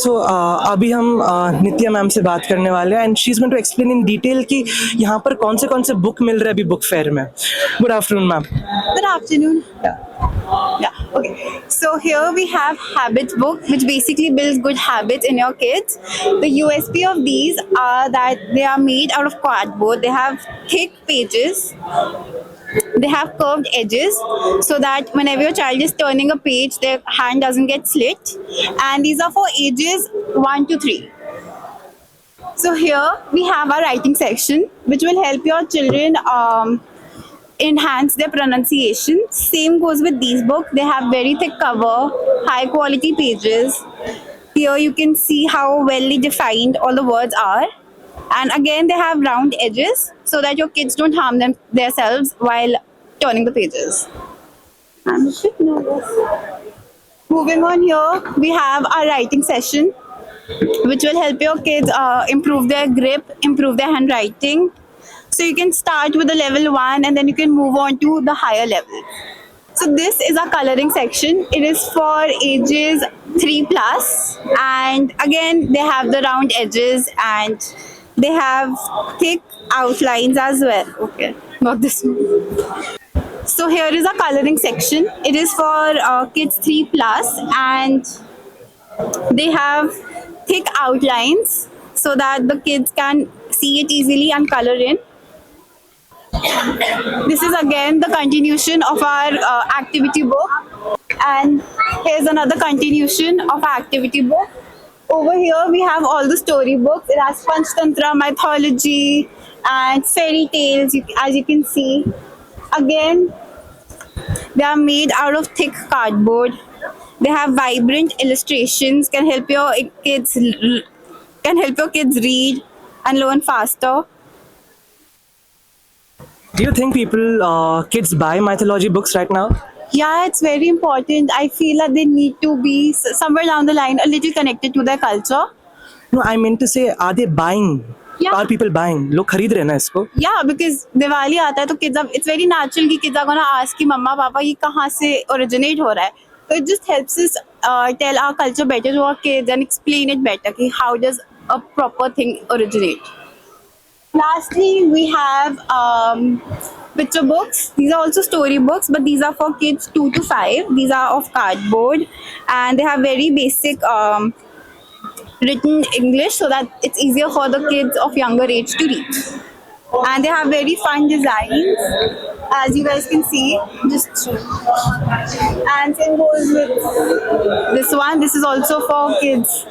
सो अभी हम नित्या मैम से बात करने वाले हैं and she is going to explain in detail कि यहाँ पर कौन से बुक मिल रहे हैं अभी बुक फेयर में. Good afternoon ma'am. Good afternoon. Yeah. Okay. So here we have habits book, which basically builds good habits in your kids. The USP of these are that they are made out of cardboard. They have thick pages. They have curved edges, so that whenever your child is turning a page, their hand doesn't get slit. And these are for ages 1 to 3. So here we have our writing section, which will help your children enhance their pronunciation. Same goes with these books. They have very thick cover, high quality pages. Here you can see how well defined all the words are. And again, they have round edges so that your kids don't harm themselves while turning the pages. I'm a bit nervous. Moving on, here we have our writing session, which will help your kids improve their grip, improve their handwriting. So you can start with the level 1 and then you can move on to the higher level. So this is our coloring section. It is for ages 3 plus, and again they have the round edges and they have thick outlines as well. Okay, not this one. So here is our coloring section. It is for kids 3 plus, and they have thick outlines so that the kids can see it easily and color in. This is again the continuation of our activity book, and here's another continuation of our activity book. Over here we have all the story books. It has Panchtantra, mythology and fairy tales, as you can see. Again, they are made out of thick cardboard. They have vibrant illustrations, can help your kids read and learn faster. Do you think kids buy mythology books right now? Yeah, it's very important. I feel that they need to be somewhere down the line a little connected to their culture. No, I meant to say, are they buying? Yeah. Are people buying? लोग खरीद रहे हैं ना इसको? Yeah, because Diwali आता है तो kids अब it's very natural कि kids are gonna ask कि मम्मा पापा ये कहाँ से originate हो रहा है. So it just helps us tell our culture better to our kids and explain it better कि how does a proper thing originate. Lastly, we have picture books. These are also story books, but these are for kids 2 to 5. These are of cardboard, and they have very basic written English so that it's easier for the kids of younger age to read. And they have very fun designs, as you guys can see. Just and same goes with this one. This is also for kids.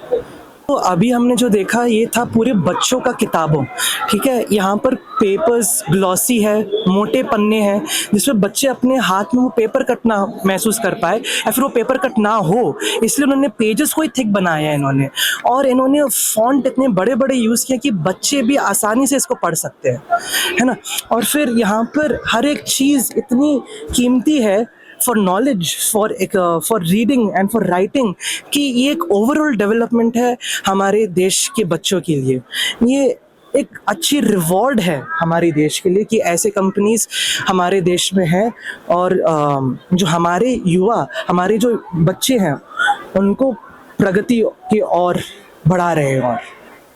तो अभी हमने जो देखा ये था पूरे बच्चों का किताबों, ठीक है. यहाँ पर पेपर्स ग्लॉसी है, मोटे पन्ने हैं जिसमें बच्चे अपने हाथ में वो पेपर कट ना महसूस कर पाए या फिर वो पेपर कट ना हो, इसलिए उन्होंने पेजेस को ही थिक बनाया है इन्होंने. और इन्होंने फॉन्ट इतने बड़े बड़े यूज़ किए कि बच्चे भी आसानी से इसको पढ़ सकते हैं, है ना. और फिर यहाँ पर हर एक चीज़ इतनी कीमती है for knowledge, for reading and for writing, कि ये एक ओवरऑल डेवलपमेंट है हमारे देश के बच्चों के लिए. ये एक अच्छी रिवॉर्ड है हमारे देश के लिए कि ऐसे कंपनीज हमारे देश में हैं और जो हमारे युवा, हमारे जो बच्चे हैं उनको प्रगति की ओर बढ़ा रहे हैं. और